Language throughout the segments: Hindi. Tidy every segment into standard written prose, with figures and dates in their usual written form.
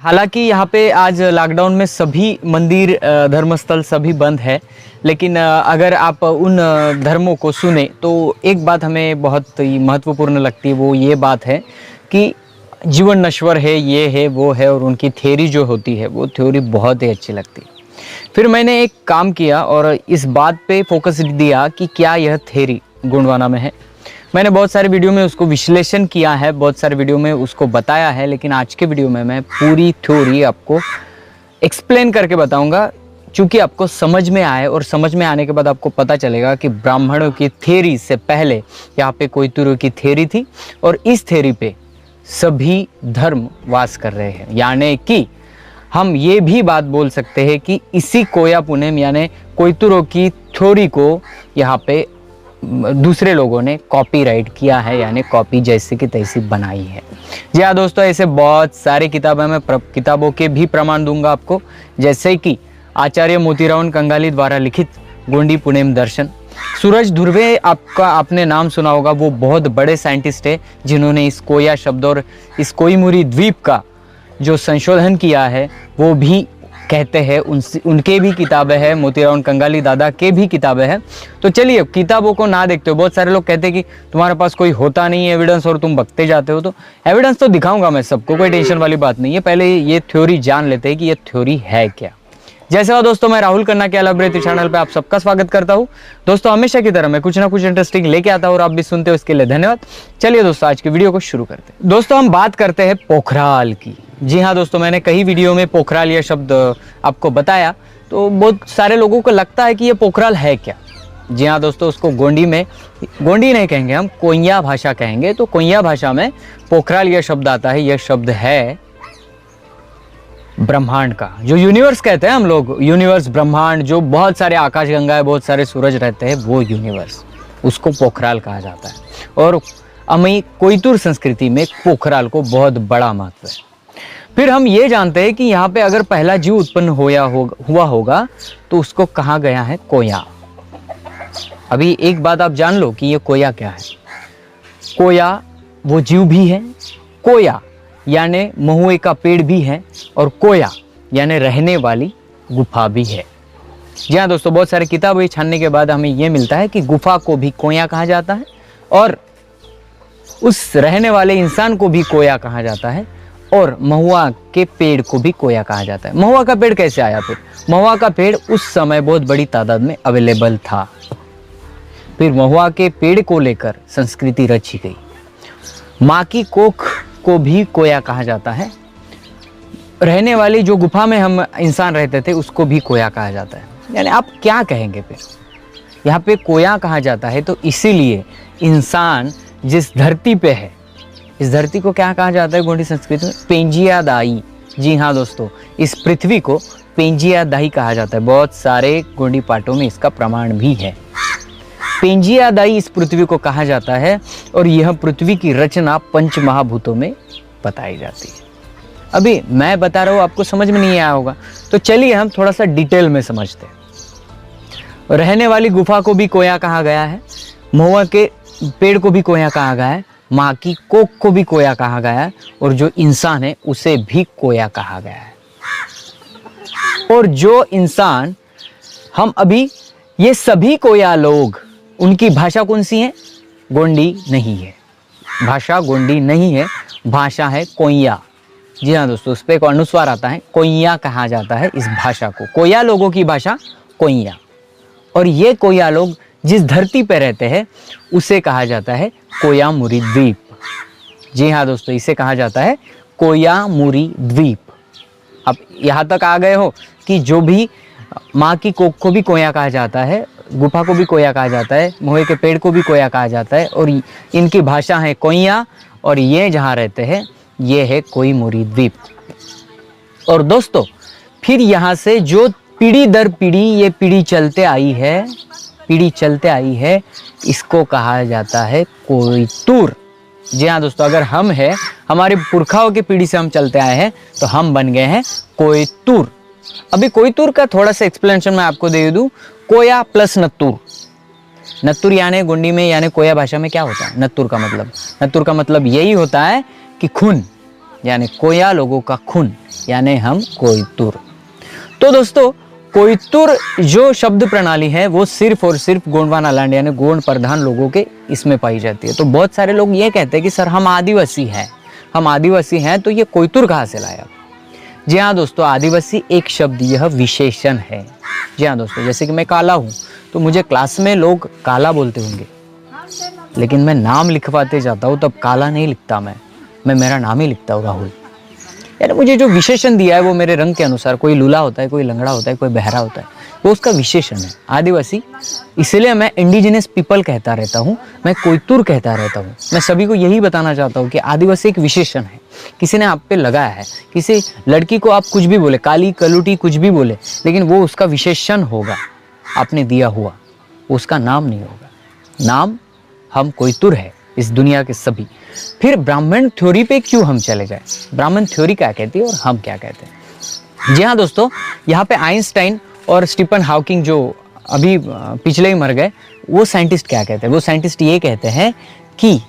हालांकि यहाँ पे आज लॉकडाउन में सभी मंदिर धर्मस्थल सभी बंद है, लेकिन अगर आप उन धर्मों को सुने तो एक बात हमें बहुत ही महत्वपूर्ण लगती है। वो ये बात है कि जीवन नश्वर है, ये है वो है, और उनकी थ्योरी जो होती है वो थ्योरी बहुत ही अच्छी लगती है। फिर मैंने एक काम किया और इस बात पे फोकस दिया कि क्या यह थ्योरी गोंडवाना में है। मैंने बहुत सारे वीडियो में उसको विश्लेषण किया है, बहुत सारे वीडियो में उसको बताया है, लेकिन आज के वीडियो में मैं पूरी थ्योरी आपको एक्सप्लेन करके बताऊंगा, क्योंकि आपको समझ में आए और समझ में आने के बाद आपको पता चलेगा कि ब्राह्मणों की थ्योरी से पहले यहाँ पे कोयतुरों की थ्योरी थी और इस थ्योरी पे सभी धर्म वास कर रहे हैं। यानी कि हम ये भी बात बोल सकते हैं कि इसी कोया पुनेम यानी कोयतुरों की थ्योरी को यहाँ पे दूसरे लोगों ने कॉपीराइट किया है, यानी कॉपी जैसे कि तैसी बनाई है। जी हाँ दोस्तों, ऐसे बहुत सारे किताबें मैं किताबों के भी प्रमाण दूंगा आपको, जैसे कि आचार्य मोतीराव कंगाली द्वारा लिखित गोंडी पुनेम दर्शन। सूरज धुर्वे आपने नाम सुना होगा, वो बहुत बड़े साइंटिस्ट है जिन्होंने इस कोया शब्द और इस कोईमुरी द्वीप का जो संशोधन किया है वो भी कहते हैं। उनके भी किताबें हैं, मोतीराव कंगाली दादा के भी किताबें हैं। तो चलिए किताबों को ना देखते हो। बहुत सारे लोग कहते हैं कि तुम्हारे पास कोई होता नहीं है एविडेंस और तुम बकते जाते हो, तो एविडेंस तो दिखाऊंगा मैं सबको, कोई टेंशन वाली बात नहीं है। पहले ये थ्योरी जान लेते हैं कि ये थ्योरी है क्या। जैसे हो दोस्तों, मैं राहुल खन्ना के अलग रहती चैनल पे आप सबका स्वागत करता हूँ। दोस्तों हमेशा की तरह मैं कुछ ना कुछ इंटरेस्टिंग लेके आता हूँ और आप भी सुनते हो, इसके लिए धन्यवाद। चलिए दोस्तों आज की वीडियो को शुरू करते हैं। दोस्तों हम बात करते हैं पोखराल की। जी हाँ दोस्तों, मैंने कई वीडियो में पोखराल यह शब्द आपको बताया, तो बहुत सारे लोगों को लगता है कि ये पोखराल है क्या। जी हाँ दोस्तों, उसको गोंडी में गोंडी नहीं कहेंगे, हम कोइया भाषा कहेंगे। तो कोइया भाषा में पोखराल यह शब्द आता है। यह शब्द है ब्रह्मांड का, जो यूनिवर्स कहते हैं हम लोग, यूनिवर्स ब्रह्मांड, जो बहुत सारे आकाश गंगाएं, बहुत सारे सूरज रहते हैं, वो यूनिवर्स, उसको पोखराल कहा जाता है। और अमी कोयतुर संस्कृति में पोखराल को बहुत बड़ा महत्व है। फिर हम ये जानते हैं कि यहाँ पे अगर पहला जीव उत्पन्न हुआ होगा तो उसको कहा गया है कोया। अभी एक बात आप जान लो कि ये कोया क्या है। कोया वो जीव भी है, कोया यानी महुए का पेड़ भी है, और कोया यानी रहने वाली गुफा भी है। जी हाँ दोस्तों, बहुत सारे किताबें छानने के बाद हमें यह मिलता है कि गुफा को भी कोया कहा जाता है और उस रहने वाले इंसान को भी कोया कहा जाता है, और महुआ के पेड़ को भी कोया कहा जाता है। महुआ का पेड़ कैसे आया? फिर महुआ का पेड़ उस समय बहुत बड़ी तादाद में अवेलेबल था। फिर महुआ के पेड़ को लेकर संस्कृति रची गई। माँ की कोख को भी कोया कहा जाता है। रहने वाली जो गुफा में हम इंसान रहते थे उसको भी कोया कहा जाता है। यानी आप क्या कहेंगे? फिर यहाँ पे कोया कहा जाता है तो इसीलिए इंसान जिस धरती पे है, इस धरती को क्या कहा जाता है गोंडी संस्कृति में? पेंजिया दाई। जी हाँ दोस्तों, इस पृथ्वी को पेंजिया दाई कहा जाता है। बहुत सारे गोंडी पाठों में इसका प्रमाण भी है। पेंजिया दाई इस पृथ्वी को कहा जाता है, और यह पृथ्वी की रचना पंच महाभूतों में बताई जाती है। अभी मैं बता रहा हूँ, आपको समझ में नहीं आया होगा, तो चलिए हम थोड़ा सा डिटेल में समझते हैं। रहने वाली गुफा को भी कोया कहा गया है, महुआ के पेड़ को भी कोया कहा गया है, माँ की कोख को भी कोया कहा गया है, और जो इंसान है उसे भी कोया कहा गया है। और जो इंसान हम अभी ये सभी कोया लोग, उनकी भाषा कौन सी है? गोंडी नहीं है। भाषा गोंडी नहीं है, भाषा है कोइया। जी हाँ दोस्तों, उस पर एक अनुस्वार आता है, कोइया कहा जाता है इस भाषा को। कोया लोगों की भाषा कोइया। और ये कोया लोग जिस धरती पे रहते हैं उसे कहा जाता है कोयामुरी द्वीप। जी हाँ दोस्तों, इसे कहा जाता है कोयामुरी द्वीप। अब यहाँ तक आ गए हो कि जो भी माँ की कोख को भी कोया कहा जाता है, गुफा को भी कोया कहा जाता है, महुए के पेड़ को भी कोया कहा जाता है, और इनकी भाषा है कोइया, और ये जहाँ रहते हैं ये है कोईमुरी द्वीप। और दोस्तों फिर यहाँ से जो पीढ़ी दर पीढ़ी ये पीढ़ी चलते आई है, इसको कहा जाता है कोयतुर। जी हाँ दोस्तों, अगर हम हैं, हमारे पुरखाओं की पीढ़ी से हम चलते आए हैं, तो हम बन गए हैं कोयतुर। अभी कोयतुर का थोड़ा सा एक्सप्लेनेशन मैं आपको दे दूं। कोया प्लस नत्तुर। नत्तुर यानी गोंडी में यानी कोया भाषा में क्या होता है? नत्तुर का मतलब यही होता है कि खून। यानी कोया लोगों का खून, यानी हम कोयतुर। तो दोस्तों, कोयतुर जो शब्द प्रणाली है वो सिर्फ और सिर्फ गोंडवाना लैंड यानी गोंड प्रधान लोगों के इसमें पाई जाती है। तो बहुत सारे लोग ये कहते हैं कि सर हम आदिवासी हैं, तो ये कोयतुर कहाँ से लाया? जी हाँ दोस्तों, आदिवासी एक शब्द, यह विशेषण है। जी हाँ दोस्तों, जैसे कि मैं काला हूँ तो मुझे क्लास में लोग काला बोलते होंगे, लेकिन मैं नाम लिखवाते जाता हूँ तब काला नहीं लिखता, मैं मेरा नाम ही लिखता हूँ, राहुल। यानी मुझे जो विशेषण दिया है वो मेरे रंग के अनुसार, कोई लूला होता है, कोई लंगड़ा होता है, कोई बहरा होता है, वो उसका विशेषण है आदिवासी। इसलिए मैं इंडिजिनस पीपल कहता रहता हूँ, मैं कोयतुर कहता रहता हूँ। मैं सभी को यही बताना चाहता हूँ कि आदिवासी एक विशेषण है। किसी ने आप पे लगाया है, किसी लड़की को आप कुछ भी बोले, काली कलूटी कुछ भी बोले, लेकिन वो उसका विशेषण होगा, आपने दिया हुआ, उसका नाम नहीं होगा। नाम हम कोयतुर है इस दुनिया के सभी। फिर ब्राह्मण थ्योरी पे क्यों हम चले जाए? ब्राह्मण थ्योरी क्या कहती है और हम क्या कहते हैं? जी हाँ दोस्तों, यहाँ पे आइंस्टाइन और स्टीफन हॉकिंग जो अभी पिछले ही मर गए, वो साइंटिस्ट क्या कहते हैं? वो साइंटिस्ट ये कहते हैं कि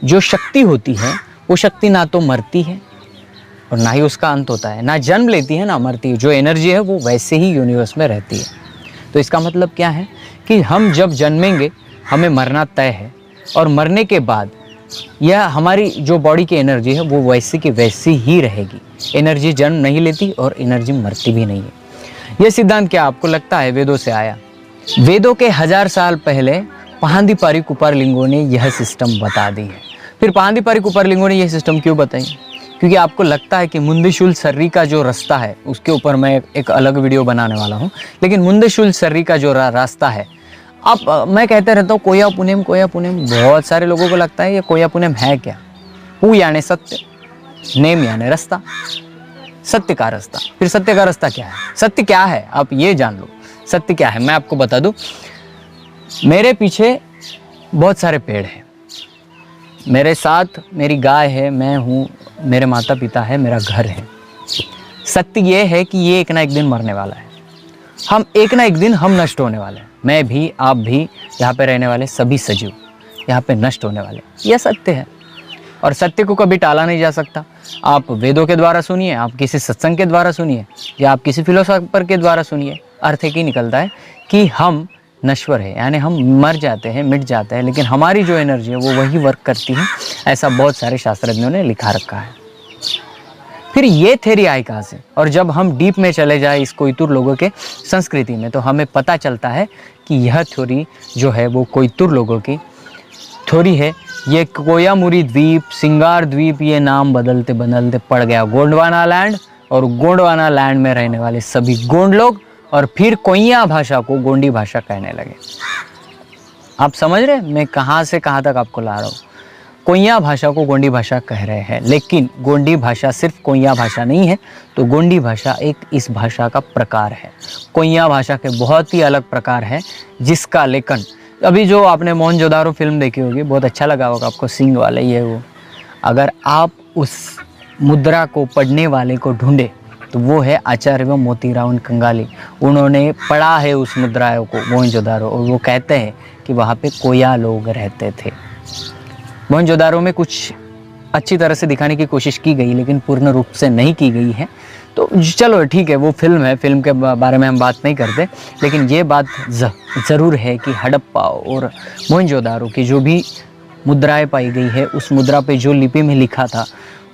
जो शक्ति होती है वो शक्ति ना तो मरती है और ना ही उसका अंत होता है, ना जन्म लेती है ना मरती है। जो एनर्जी है वो वैसे ही यूनिवर्स में रहती है। तो इसका मतलब क्या है कि हम जब जन्मेंगे हमें मरना तय है, और मरने के बाद यह हमारी जो बॉडी की एनर्जी है वो वैसी की वैसी ही रहेगी। एनर्जी जन्म नहीं लेती और एनर्जी मरती भी नहीं है। यह सिद्धांत क्या आपको लगता है वेदों से आया? वेदों के 1000 साल पहले पहांदीपारी कुपारलिंगों ने यह सिस्टम बता दी है। फिर पहांदीपारी कुपारलिंगों ने यह सिस्टम क्यों बताई? क्योंकि आपको लगता है कि मुंदेशुल सर्री का जो रास्ता है, उसके ऊपर मैं एक अलग वीडियो बनाने वाला हूँ, लेकिन मुंदेशुल सर्री का जो रास्ता है, अब मैं कहते रहता हूँ कोया पुनेम, बहुत सारे लोगों को लगता है ये कोया पुनेम है क्या? पू यानी सत्य, नेम यानी रास्ता, सत्य का रास्ता। फिर सत्य का रास्ता क्या है? सत्य क्या है आप ये जान लो। सत्य क्या है मैं आपको बता दूं। मेरे पीछे बहुत सारे पेड़ हैं, मेरे साथ मेरी गाय है, मैं हूँ, मेरे माता पिता है, मेरा घर है। सत्य ये है कि ये एक ना एक दिन मरने वाला है, हम एक ना एक दिन हम नष्ट होने वाले हैं। मैं भी, आप भी, यहाँ पे रहने वाले सभी सजीव यहाँ पे नष्ट होने वाले, यह सत्य है। और सत्य को कभी टाला नहीं जा सकता। आप वेदों के द्वारा सुनिए, आप किसी सत्संग के द्वारा सुनिए, या आप किसी फिलोसोफर के द्वारा सुनिए, अर्थ एक ही निकलता है कि हम नश्वर है, यानी हम मर जाते हैं, मिट जाते हैं, लेकिन हमारी जो एनर्जी है वो वही वर्क करती है। ऐसा बहुत सारे शास्त्रज्ञों ने लिखा रखा है। फिर ये थ्योरी आई कहाँ से? और जब हम डीप में चले जाए इस कोयतुर लोगों के संस्कृति में, तो हमें पता चलता है कि यह थ्योरी जो है वो कोयतुर लोगों की थ्योरी है। ये कोयामुरी द्वीप, सिंगार द्वीप, ये नाम बदलते बदलते पड़ गया गोंडवाना लैंड, और गोंडवाना लैंड में रहने वाले सभी गोंड लोग और फिर कोइया भाषा को गोंडी भाषा कहने लगे। आप समझ रहे मैं कहाँ से कहाँ तक आपको ला रहा हूँ? कोइया भाषा को गोंडी भाषा कह रहे हैं, लेकिन गोंडी भाषा सिर्फ कोइया भाषा नहीं है। तो गोंडी भाषा एक इस भाषा का प्रकार है। कोइया भाषा के बहुत ही अलग प्रकार है, जिसका लेखन अभी जो आपने मोहनजोदारो फिल्म देखी होगी, बहुत अच्छा लगा होगा आपको, सिंग वाले ये वो। अगर आप उस मुद्रा को पढ़ने वाले को ढूंढे तो वो है आचार्य मोतीराव कंगाली। उन्होंने पढ़ा है उस मुद्राओं को, मोहनजोदारो, और वो कहते हैं कि वहाँ पे कोया लोग रहते थे। मोहनजोदारो में कुछ अच्छी तरह से दिखाने की कोशिश की गई, लेकिन पूर्ण रूप से नहीं की गई है। तो चलो ठीक है, वो फिल्म है, फिल्म के बारे में हम बात नहीं करते, लेकिन ये बात ज़रूर है कि हड़प्पा और मोहनजोदारो की जो भी मुद्राएं पाई गई है, उस मुद्रा पे जो लिपि में लिखा था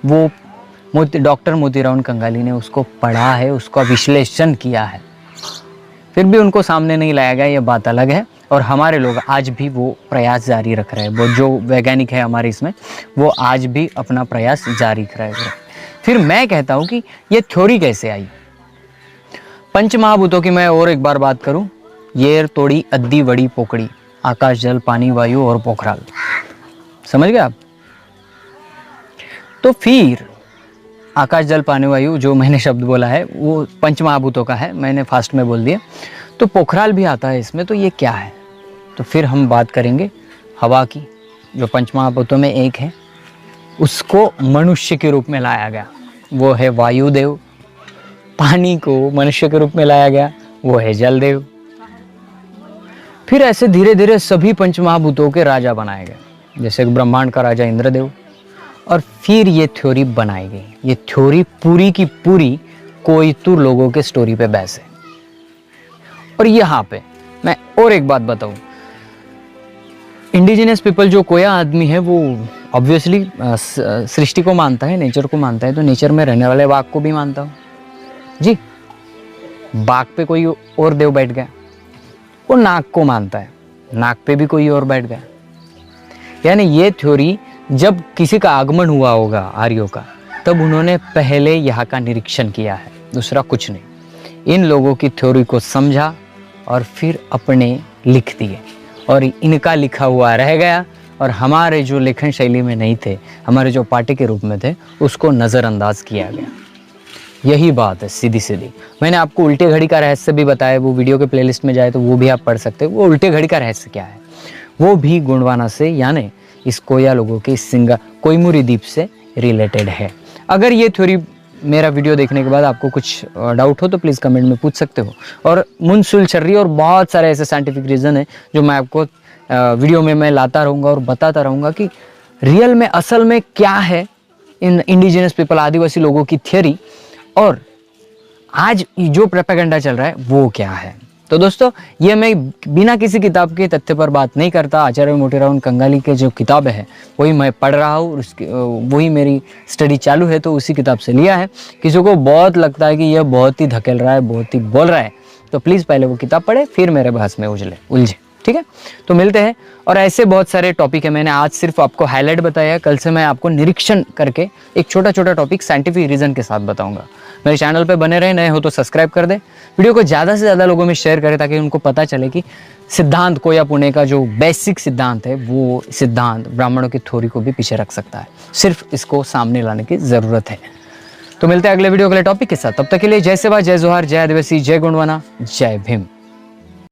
वो डॉक्टर मोतीराव कंगाली ने उसको पढ़ा है, उसका विश्लेषण किया है। फिर भी उनको सामने नहीं लाया गया, ये बात अलग है। और हमारे लोग आज भी वो प्रयास जारी रख रहे हैं। वो जो वैज्ञानिक है हमारे इसमें, वो आज भी अपना प्रयास जारी रख रहे हैं। फिर मैं कहता हूँ कि ये थ्योरी कैसे आई? पंच महाभूतों की मैं और एक बार बात करूँ, येर, तोड़ी, अद्दी, वड़ी, पोकड़ी, आकाश, जल, पानी, वायु और पोखराल। समझ गए आप? तो फिर आकाश, जल, पानी, वायु जो मैंने शब्द बोला है वो पंच महाभूतों का है, मैंने फास्ट में बोल दिया। तो पोखराल भी आता है इसमें, तो ये क्या है? तो फिर हम बात करेंगे हवा की, जो पंच महाभूतों में एक है। उसको मनुष्य के रूप में लाया गया, वो है वायुदेव। पानी को मनुष्य के रूप में लाया गया, वो है जलदेव। फिर ऐसे धीरे धीरे सभी पंच महाभूतों के राजा बनाए गए, जैसे ब्रह्मांड का राजा इंद्रदेव, और फिर ये थ्योरी बनाई गई। ये थ्योरी पूरी की पूरी कोयतुर लोगों के स्टोरी पे बेस है। और यहाँ पे मैं और एक बात बताऊं, इंडिजिनस पीपल जो कोया आदमी है वो ऑब्वियसली सृष्टि को मानता है, नेचर को मानता है, तो नेचर में रहने वाले बाघ को भी मानता हूँ जी। बाघ पे कोई और देव बैठ गया, वो नाग को मानता है, नाग पे भी कोई और बैठ गया। यानी ये थ्योरी जब किसी का आगमन हुआ होगा आर्यों का, तब उन्होंने पहले यहाँ का निरीक्षण किया है, दूसरा कुछ नहीं। इन लोगों की थ्योरी को समझा और फिर अपने लिख दिए, और इनका लिखा हुआ रह गया, और हमारे जो लेखन शैली में नहीं थे, हमारे जो पार्टी के रूप में थे, उसको नज़रअंदाज किया गया। यही बात है सीधी सीधी। मैंने आपको उल्टे घड़ी का रहस्य भी बताया, वो वीडियो के प्लेलिस्ट में जाए तो वो भी आप पढ़ सकते हो। वो उल्टे घड़ी का रहस्य क्या है, वो भी गोंडवाना से यानी इस कोया लोगों के कोयमुरी द्वीप से रिलेटेड है। अगर ये थ्योरी मेरा वीडियो देखने के बाद आपको कुछ डाउट हो तो प्लीज़ कमेंट में पूछ सकते हो। और मुनसुल छर्री और बहुत सारे ऐसे साइंटिफिक रीज़न है जो मैं आपको वीडियो में मैं लाता रहूँगा और बताता रहूँगा कि रियल में असल में क्या है इन इंडिजिनस पीपल आदिवासी लोगों की थियरी, और आज जो प्रोपेगेंडा चल रहा है वो क्या है। तो दोस्तों, ये मैं बिना किसी किताब के तथ्य पर बात नहीं करता। आचार्य मोतीराम कंगाली के जो किताब है वही मैं पढ़ रहा हूँ, उसकी वही मेरी स्टडी चालू है, तो उसी किताब से लिया है। किसी को बहुत लगता है कि यह बहुत ही धकेल रहा है, बहुत ही बोल रहा है, तो प्लीज़ पहले वो किताब पढ़े, फिर मेरे बहस में उलझे। ठीक है, तो मिलते हैं। और ऐसे बहुत सारे टॉपिक है, मैंने आज सिर्फ आपको हाईलाइट बताया, कल से मैं आपको निरीक्षण करके एक छोटा छोटा टॉपिक साइंटिफिक रीजन के साथ बताऊंगा। मेरे चैनल पे बने रहे, नए हो तो सब्सक्राइब कर दे, वीडियो को ज़्यादा से ज़्यादा लोगों में शेयर करें ताकि उनको पता चले कि सिद्धांत कोया पुणे का जो बेसिक सिद्धांत है वो सिद्धांत ब्राह्मणों की थ्योरी को भी पीछे रख सकता है। सिर्फ इसको सामने लाने की ज़रूरत है। तो मिलते हैं अगले वीडियो अगले टॉपिक के साथ। तब तक के लिए जय सेवा, जय जोहार, जय आदिवासी, जय गोंडवाना, जय भीम।